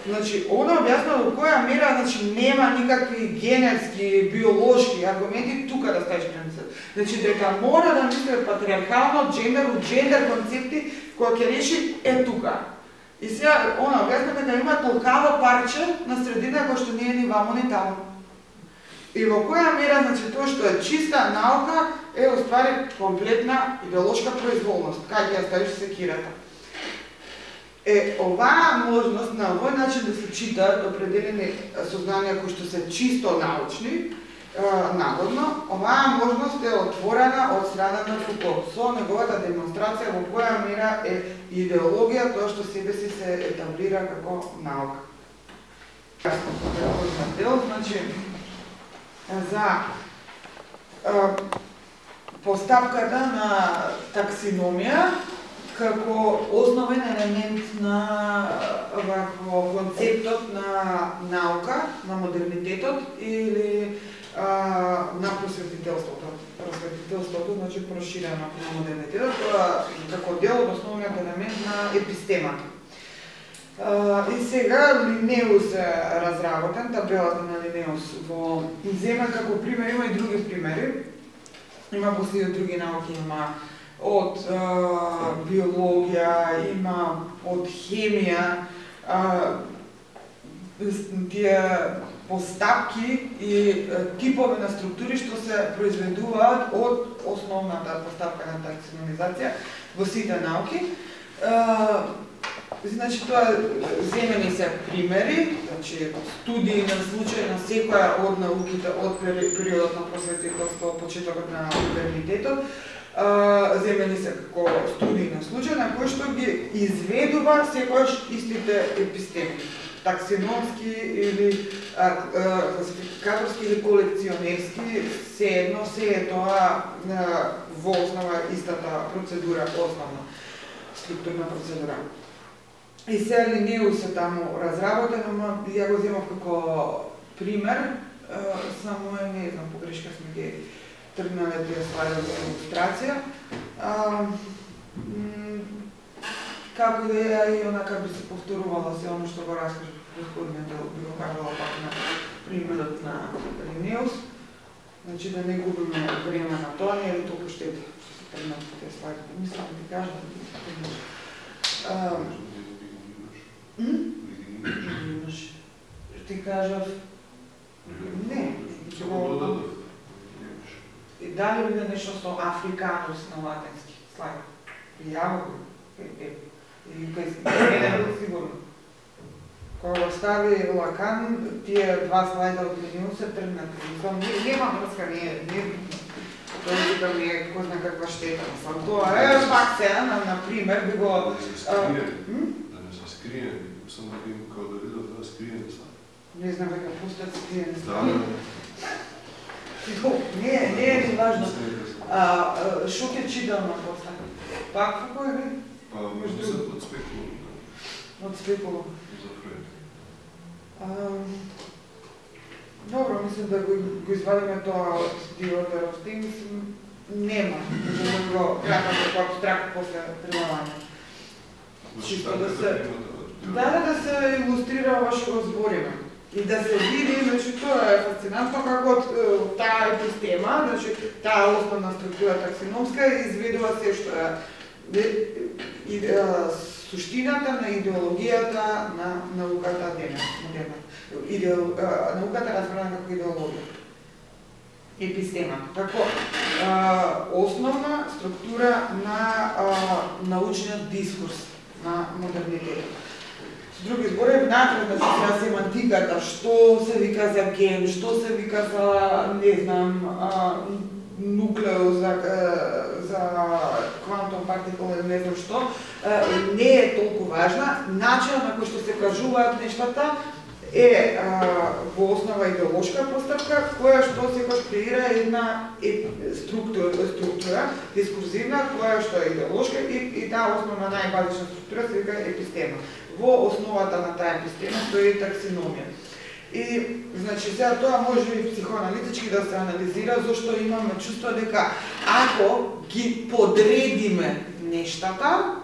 Значи, она објаснува во која мера, значи, нема никакви генетски, биолошки аргументи тука да ставиш границата. Значи, дека мора да мислиме патриархално, джендер концепти, која ќе реши тука. И сега, она објаснува дека има толкава парче на средина кој што не е ни вамо ни таму. И во која мера, значи, тоа што е чиста наука е уствари комплетна идеолошка произволност, кај ќе ја ставиш секирата. Оваа можност на овој начин да се читаат определени сознанија кои што се чисто научни, нагодно, оваа можност е отворена од страна на Фуко со неговата демонстрација во која мера е идеологија тоа што себе си се етаблира како наука. Дел, значи, за постапката на таксиномија како основен елемент на концептот на наука, на модернитетот или на просветителството. Просветителството значи проширено на модернитетот, тоа како дел од основниот елемент на епистемата. И сега Линеус е разработен, табелата на Линеус во зема како пример, има и други примери. Има после и други науки, има од биологија, има од хемија, тие постапки и типови на структури што се произведуваат од основната постапка на таксономизација во сите науки. Значи, тоа земени се примери, значи, студии на случај на секоја од науките од периодот на просветителство, почетокот на модернитетот, земени се како студии на случај на кои што ги изведува секојаш истите епистеми, таксиномски или класификаторски или колекционерски, се е тоа во основа истата процедура, основна структурна процедура. И се Линеус е таму разработен, ама ја го земав како пример, само не знам, погрешка сме ги тргнале тие слайдови за илустрација. Како и да е, и онака би се повторувала се оно што го раскажа претходниот дел, би го кажала пак на примерот на Линеус. Значи да не губиме време на тоа, не е толку штета што се тргнат тие слайдови. Мислам да ти кажа да ти кажав не. И дали биде нешто со африканус на латински слайд? Јаво го. И не бил сигурно. Кога го стави Лакан, тие два слайда од Линеус се тргнати. Нема врска, не е тоа вика ми е кој зна каква штета. Тоа е пак сега, например, би го... Да не се скрие, само да видим како да видам тоа скриене са. Не знам дека пустат скриене са. Не е ли важно. Шо ќе читам на после? Пак во кој ви? Па, мислам од спекулум. Од спекулум. За Фрейд. Добро, мислам да го извадиме тоа од The Order of Things. Нема. Да го кракам како абстракт после предавање. Чисто да се... Да се илустрира ова што го збориме. И да се види, значи тоа е фасцинантно како таа епистема, значи таа основна структура таксиномска изведува се што е суштината на идеологијата на науката денес, модерна. Науката разбрана како идеологија. Епистема, како основна структура на научниот дискурс на модернитетот. С други зборови, внатре, значи, сега семантиката, што се вика за ген, што се вика за, не знам, нуклеус, за квантум партикул, не знам што, не е толку важна. Начинот на кој што се кажуваат нештата е во основа идеолошка постапка, која што секој креира една структура дискурзивна, која што е идеолошка и таа основна најбазична структура се вика епистема. Во основата на таа епистема стои таксиномија. И, значи, сега тоа може и психоаналитички да се анализира, зашто имаме чувство дека ако ги подредиме нештата,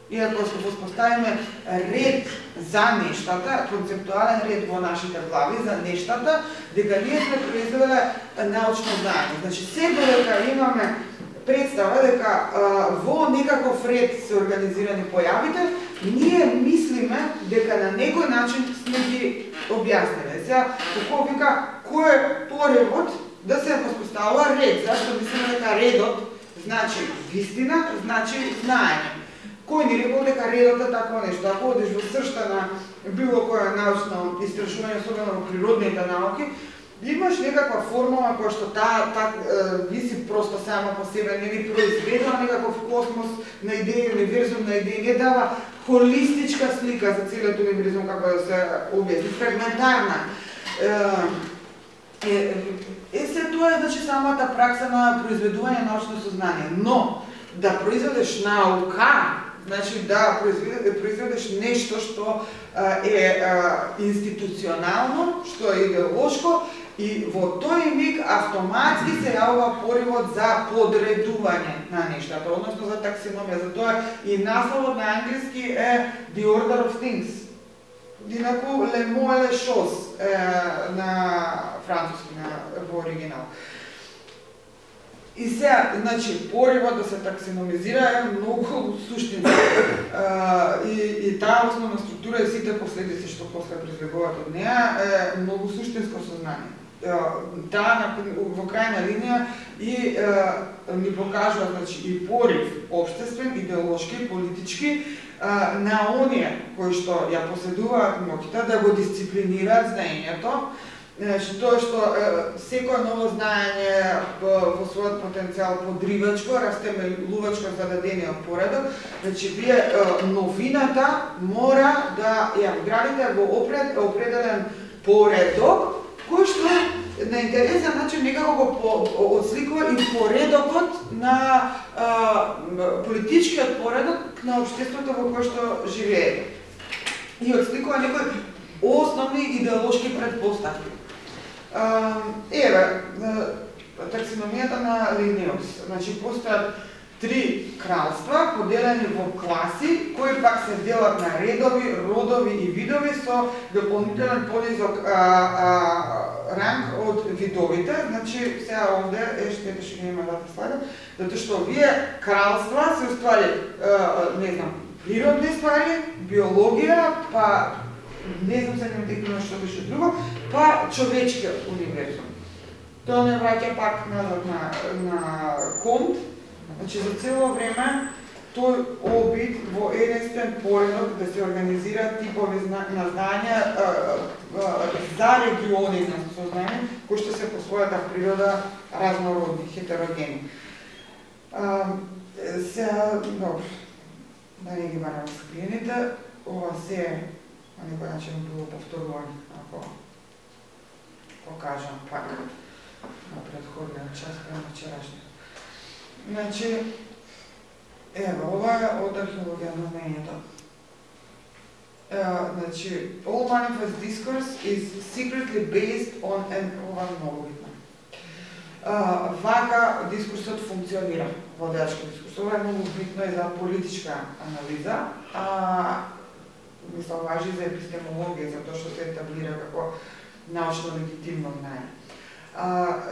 и ако се воспоставиме ред за нештата, концептуален ред во нашите глави за нештата, дека ние сме произвеле научно знаење. Значи, се додека имаме представа дека во некаков ред се организирани појавите, ние мислиме дека на некој начин сме ги објасниле. Сега, како вика, кој е поревод да се воспоставува ред, зашто мислиме дека редот значи вистина, значи знаење. Кој ни рекол дека редот е такво нешто? Ако одиш во сршта на било која научно истражување, особено во природните науки, имаш некаква формула која што таа виси просто само по себе, не ни произведува некаков космос на идеи, универзум на идеи, не дава холистичка слика за целиот универзум, како да се објасни, фрагментарна. Се тоа е, значи, самата пракса на произведување на научно сознание, но да произведеш наука, значи да произведеш нешто што е институционално, што е идеолошко, и во тој миг автоматски се јавува поривот за подредување на нештата, односно за таксиномија. Затоа и насловот на англиски е The Order of Things. Инаку Le Mot et les Choses на француски, во оригинал. И сега, значи, поривот да се таксиномизира е многу суштински. И таа основна структура и сите последици што после произлегуваат од неа е многу суштинско сознание. Таа во крајна линија и ни покажува, значи, и порив општествен, идеолошки, политички на оние кои што ја поседуваат моќта да го дисциплинираат знаењето. Тоа што секој ново знаење во својот потенцијал подривачко, растемелувачко зададениот поредок, значи вие новината мора да ја вградите во определен поредок, кој што на интересен начин некако го отсликува и поредокот на политичкиот поредок на општеството во кое што живеете. И отсликува некои основни идеолошки предпоставки. Еве, таксиномијата на Линеус. Значи, постојат 3 кралства, поделени во класи, кои пак се делат на редови, родови и видови со дополнителен понизок ранг од видовите. Значи, сега овде штета што ги нема дата слайда, затоа што овие кралства се уствари, не знам, природни ствари, биологија, па не знам се не текнува што беше друго, па човечкиот универзум. Тоа не враќа пак назад на Конт. Значи, за цело време тој обид во единствен поредок да се организира типови на знаења за региони на сознање, кои што се по својата природа разнородни, хетерогени. Сега, добро, да не ги барам скриените, ова се на некој начин било повторување, ако покажам пак на предходниот час према вчерашниот. Значи, ево, ова е од археологија на знаењето. Значи, all manifest discourse is secretly based on ова многу битно. Вака дискурсот функционира, водачки дискурс. Ова е многу битно и за политичка анализа. мислам, важи за епистемологија, за тоа што се етаблира како научно легитимно знаење.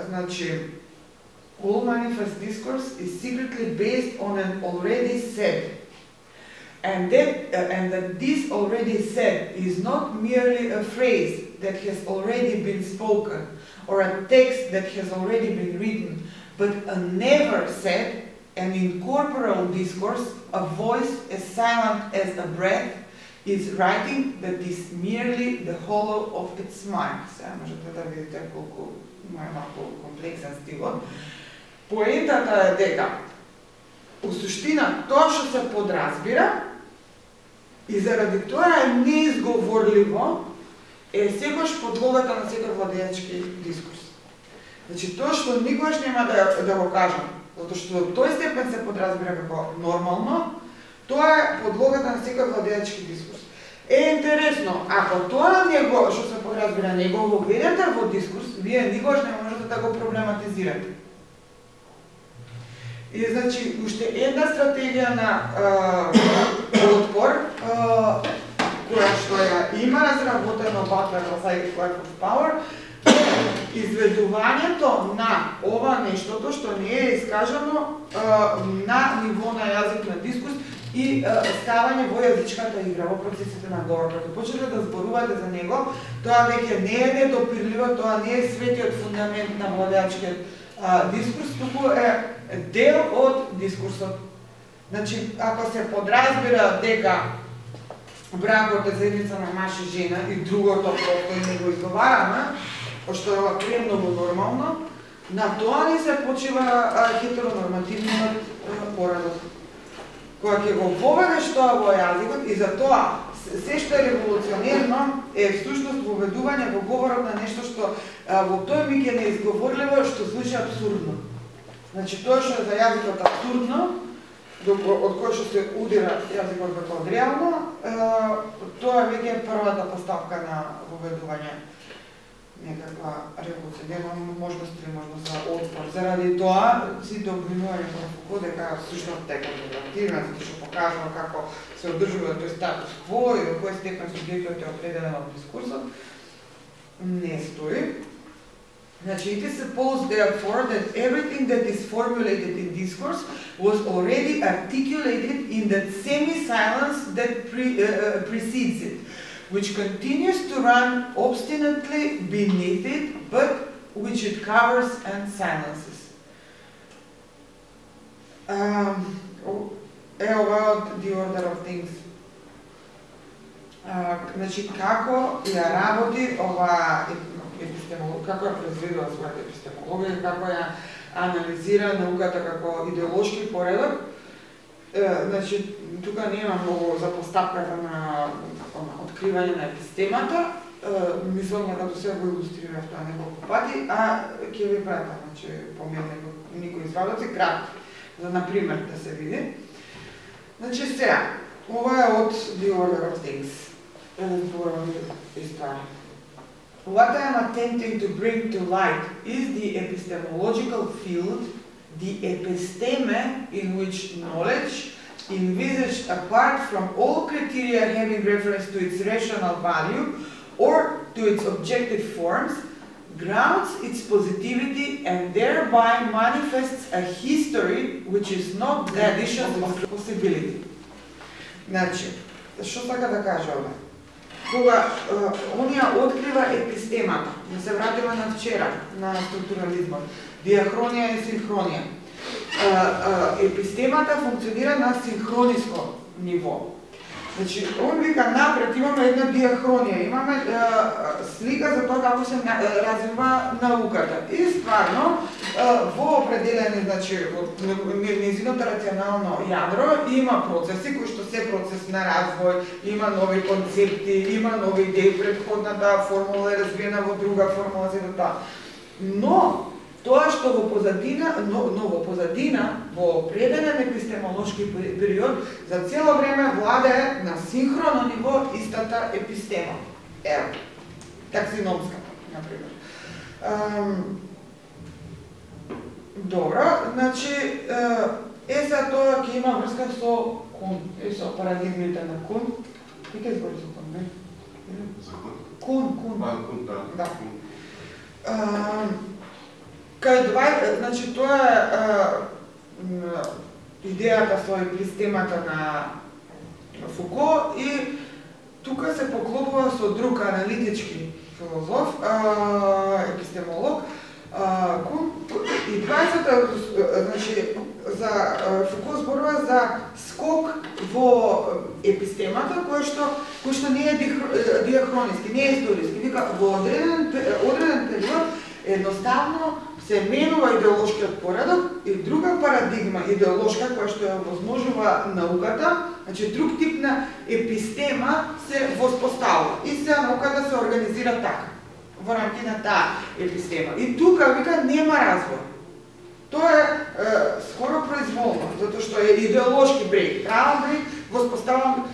Значи, all manifest discourse is secretly based on an already said. And that this already said is not merely a phrase that has already been spoken or a text that has already been written, but a never said and incorporeal discourse, a voice as silent as a breath, is writing that is merely the hollow of its mind. Сега можете да видите колку малку комплексен стилот. Поентата е дека, у суштина, тоа што се подразбира и заради тоа е неизговорливо, е секојаш подлогата на секој владеачки дискурс. Значи, тоа што никогаш нема да го кажам, затоа што до тој степен се подразбира како нормално, тоа е подлогата на секој владеачки дискурс. Е интересно, ако тоа него што се подразбира не го введете во дискурс, вие никогаш не можете да го проблематизирате. И значи, уште една стратегија на отпор, која што ја има разработено Butler во Psychic Life of Power, изведувањето на ова нештото што не е искажано на ниво на јазик на дискурс и ставање во јазичката игра, во процесите на говор. Кога почнете да зборувате за него, тоа веќе не е недопирливо, тоа не е светиот фундамент на владеачкиот дискурс, туку е дел од дискурсот. Значи, ако се подразбира дека бракот е заедница на маж и жена и другото просто не го изговараме, што е премногу нормално, на тоа ни се почива хетеронормативниот поредок. Кога ќе го воведеш тоа во јазикот и затоа се што е револуционерно е всушност воведување во говорот на нешто што во тој миг е неизговорливо, што звучи абсурдно. Значи, тоа што е за јазикот абсурдно, од кој што се удира јазикот како реално, тоа веќе е првата поставка на воведување некаква револуционерна можност или можност за отпор. Заради тоа, сите обвинувања на Фуко дека всушност е консервативна, затоа што покажува како се одржува тој статус кво и во кој степен субјектот е определен од дискурсот, не стои. Значи, it is supposed therefore that everything that is formulated in discourse was already articulated in that semi-silence that precedes it, which continues to run obstinately beneath it, but which it covers and silences. Ова од The Order of Things. Значи, како ја работи ова епистемологија, како ја произведува својата епистемологија, како ја анализира науката како идеолошки поредок. Значи, тука нема многу за постапката на откривање на епистемата, мислам дека се го илустрирав тоа неколку пати, а ќе ви пратам, значи, помете никој извадоци, кратки, за например да се види. Значи, сега, ова е од The Order of Things. What I am attempting to bring to light is the epistemological field, the episteme, in which knowledge, envisaged apart from all criteria having reference to its rational value or to its objective forms, grounds its positivity and thereby manifests a history which is not the addition of possibility. Значи, што сака да каже ова? Кога онија открива епистемата, да се вратиме на вчера, на структурализмот, диахронија и синхронија. Епистемата функционира на синхрониско ниво. Значи, он вика напред имаме една диахронија, имаме слика за тоа како се развива науката. И стварно, во определени, значи, незиното рационално јадро има процеси кои што се процес на развој, има нови концепти, има нови идеи, предходната формула е разбиена во друга формула, се до тоа. Но, тоа што во позадина, во позадина, во определен епистемолошки период, за цело време владее на синхронно ниво истата епистема. Ево, таксиномска, например. Добро, значи, сега тоа ќе има врска со Кун, со парадигмите на Кун. И ке збори за кон, не? За кон? Кон. Кон, да. Значи, тоа е идејата со епистемата на Фуко и тука се поклопува со друг аналитички филозоф, епистемолог, и двајцата, значи, за Фуко зборува за скок во епистемата, кој што не е диахрониски, не е историски. Вика, во одреден период едноставно се менува идеолошкиот поредок и друга парадигма идеолошка која што ја возможува науката, значи друг тип на епистема се воспоставува и се науката се организира така во рамки на таа епистема. И тука вика нема развој. Тоа е скоро произволно, затоа што е идеолошки брег. Правам брег воспоставам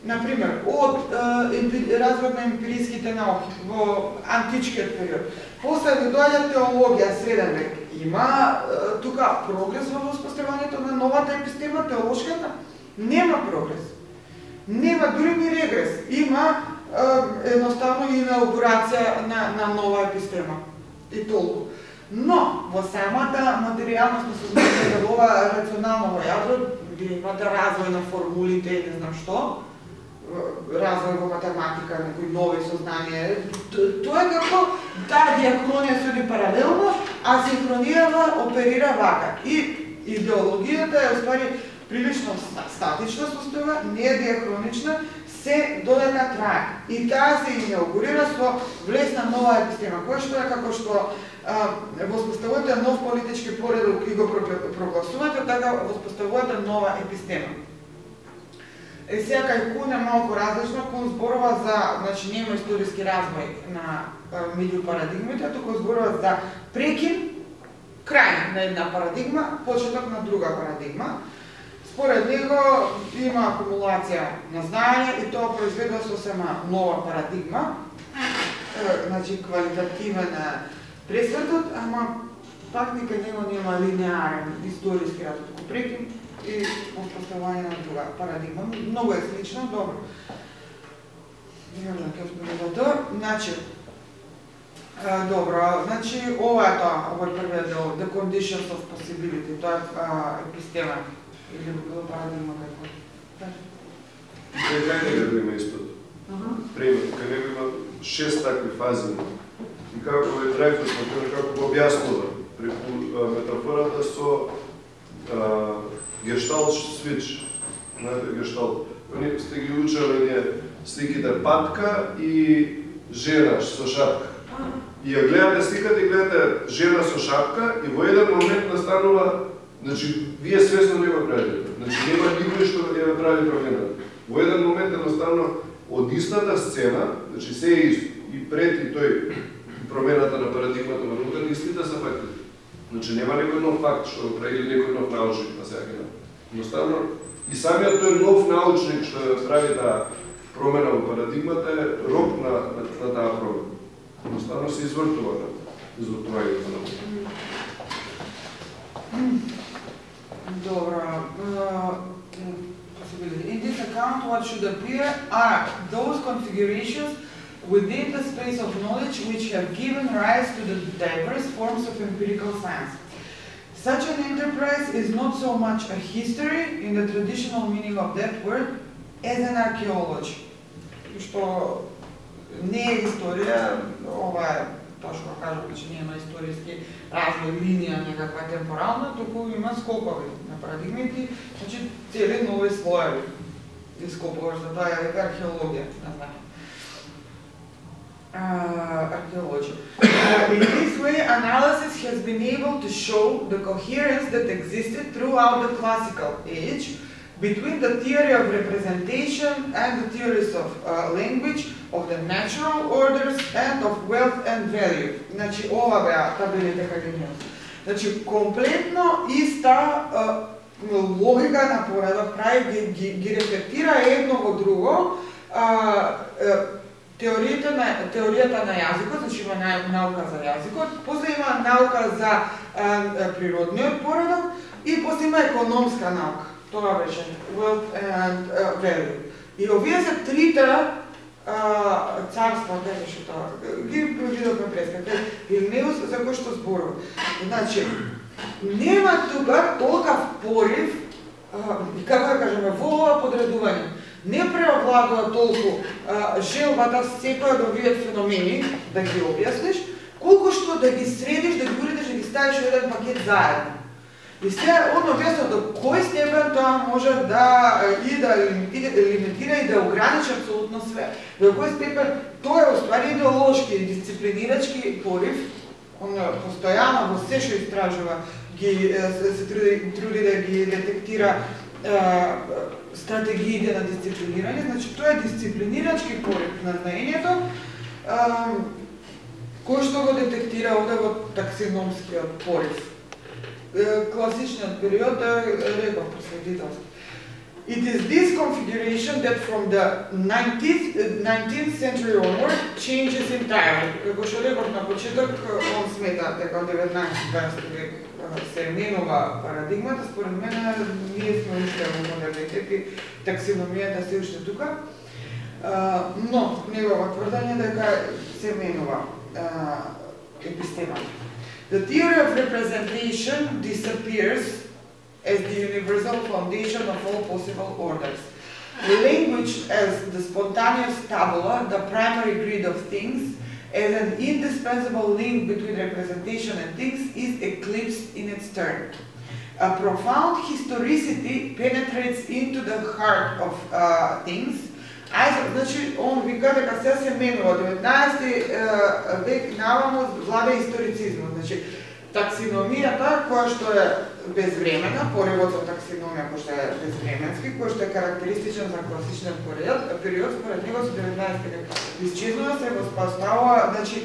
например, од развој на емпириските науки во античкиот период. После доаѓа теологија, среден век. Има тука прогрес во воспоставувањето на новата епистема, теолошката? Нема прогрес. Нема дури ни регрес. Има едноставно инаугурација на нова епистема. И толку. Но во самата материјалност на сознанието делува рационално во јадро, имате развој на формулите и не знам што, развој во математика, некои нови сознанија. Тоа е како таа диахронија се оди паралелно, а синхронијава оперира вака. И идеологијата е уствари прилично статична состојба, не е диахронична, се додека трае. И таа се инаугурира со влесна нова епистема, која што е како што воспоставувате нов политички поредок и го прогласувате, така воспоставувате нова епистема. Сега кај Кун е малку различно, Кун зборува за, значи нема историски развој на меѓу парадигмите, туку зборува за прекин, крај на една парадигма, почеток на друга парадигма. Според него има акумулација на знаење и тоа произведува сосема нова парадигма, значи квалитативен пресвртот, ама пак никај него нема линеарен историски развој, туку прекин и воспоставување на друга парадигма. Многу е слично, добро. Имам да кажем за тоа. Значи, добро, значи ова е тоа, овој првиот дел, The Conditions of Possibility, тоа е епистема или парадигма како. Кај него има истото. Пример, кај него има 6 такви фази. И како е Дрейфус, како го објаснува преку метафората со гешталт свич. Знаете, гешталт. Они сте ги учели ние сликите патка и жена со шапка. И ја гледате сликата и гледате жена со шапка и во еден момент настанува, значи, вие свесно не го правите. Значи, нема никој што ја прави промената. Во еден момент едноставно од истата сцена, значи се е исто, и пред и тој промената на парадигмата во науката, истите се фактите. Значи нема некој нов факт што го прави или некој нов научник на сега гена. Едноставно и самиот тој нов научник што прави таа промена во парадигмата е роб на таа промена. Едноставно се извртува на извртувањето на науката. Добро. In this account, what should appear are those configurations within the space of knowledge which have given rise to the diverse forms of empirical science. Such an enterprise is not so much a history in the traditional meaning of that word as an archaeology. Што не е историја, ова е тоа што кажувам, че нема историски развој линија некаква темпорална, туку има скопови на парадигмите, значи цели нови слоеви и скопови, за тоа е археологија, не знам. Archaeology. In this way, analysis has been able to show the coherence that existed throughout the classical age between the theory of representation and the theories of language, of the natural orders, and of wealth and value. Значи, ова беа табелите кај ги. Значи, комплетно иста логика на поредок прави ги рефлектира едно во друго. Теоријата на јазикот, значи има наука за јазикот, после има наука за природниот поредок и после има економска наука. Тоа беше wealth and value. И овие се трите царства, кај беше тоа, ги видовме преска, Вилнеус за кој што зборува. Значи, нема тука толкав порив, како да кажеме, во ова подредување. Не преовладува толку желбата секој од овие феномени да ги објасниш, колку што да ги средиш, да ги уредиш, да ги ставиш во еден пакет заедно. И сега одно објаснува до кој степен тоа може да лимитира и да ограничи апсолутно све. До кој степен тоа е уствари идеолошки, дисциплинирачки порив, он постојано во се што истражува се труди да ги детектира стратегиите на дисциплинирање, значи тоа е дисциплинирачки порив на знаењето, кој што го детектира овде во таксиномскиот порив. Класичниот период реков просветителски. It is this configuration that from the 19th century onward changes entirely. Како што реков на почеток, он смета дека од 19-20 век се менува парадигмата, според мене ние сме уште во модернитет и таксиномијата се уште тука. Но негова тврдање дека се менува епистемата. The theory of representation disappears as the universal foundation of all possible orders. Language as the spontaneous tabula, the primary grid of things, as an indispensable link between representation and things, is eclipsed in its turn. A profound historicity penetrates into the heart of things. Значи, он вика дека се менува, 19 век наваму влада историцизмот. Значи, таксиномијата, која што е безвремена, поривот за таксиномија која што е безвременски, која што е карактеристичен за класичниот период, според него со 19 век исчезнува, се воспоставува, значи,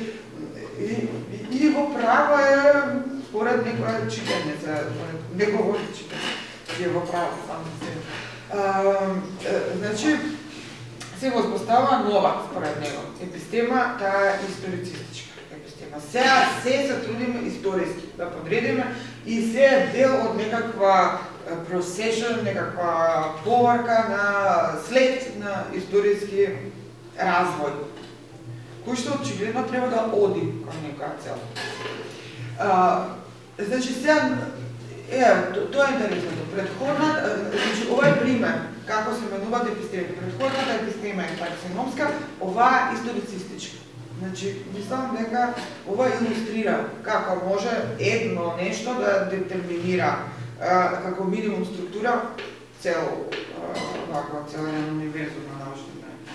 и во право е според некоја читањица, негово читање, е во право само се. Значи, се воспоставува нова, според него, епистема, таа е историцистичка епистема. Сега се трудиме историски да подредиме и се е дел од некаква procession, некаква поварка на след на историски развој, кој што очигледно треба да оди кон некоја цел. Значи, сега, тоа е интересното. Предходната, значи, ова е пример како се менуваат епистемите. Предходната епистема е таксиномска, оваа е историцистичка. Значи, мислам дека ова илустрира како може едно нешто да детерминира како минимум структура целен универзум на научни знаења.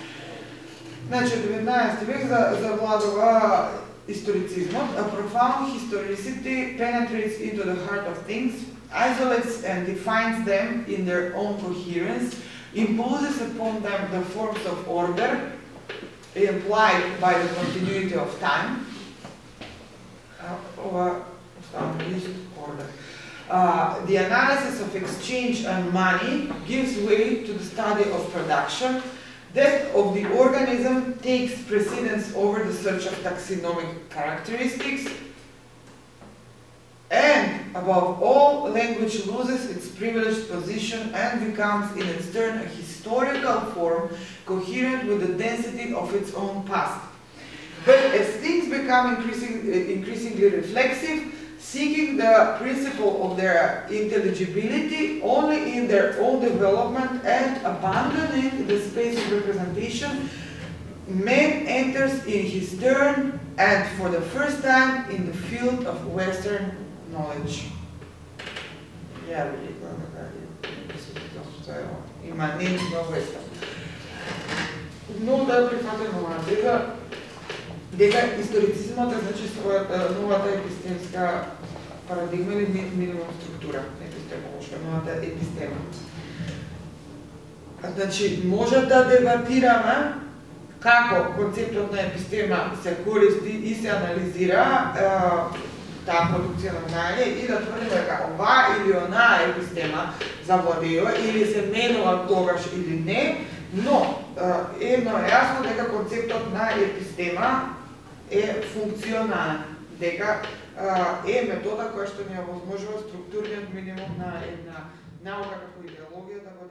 Значи, 19 век завладува историцизмот, a profound historicity penetrates into the heart of things, isolates and defines them in their own coherence, imposes upon them the forms of order implied by the continuity of time, or order. The analysis of exchange and money gives way to the study of production. That of the organism takes precedence over the search of taxonomic characteristics, and above all, language loses its privileged position and becomes in its turn a historical form coherent with the density of its own past. But as things become increasingly reflexive, seeking the principle of their intelligibility only in their own development and abandoning the space of representation, man enters in his turn and for the first time in the field of Western knowledge. Иманентно Western. Но да прифатено дека историцизмот е значи својата новата епистемска парадигма или минимум структура, епистемолошка, новата епистема. Значи, може да дебатираме како концептот на епистема се користи и се анализира таа продукција на знаење и да тврдиме дека оваа или онаа епистема завладеува или се менува тогаш или не, но едно е јасно дека концептот на епистема е функционален, дека е метода која што ни овозможува структурниот минимум на една наука како идеологија да го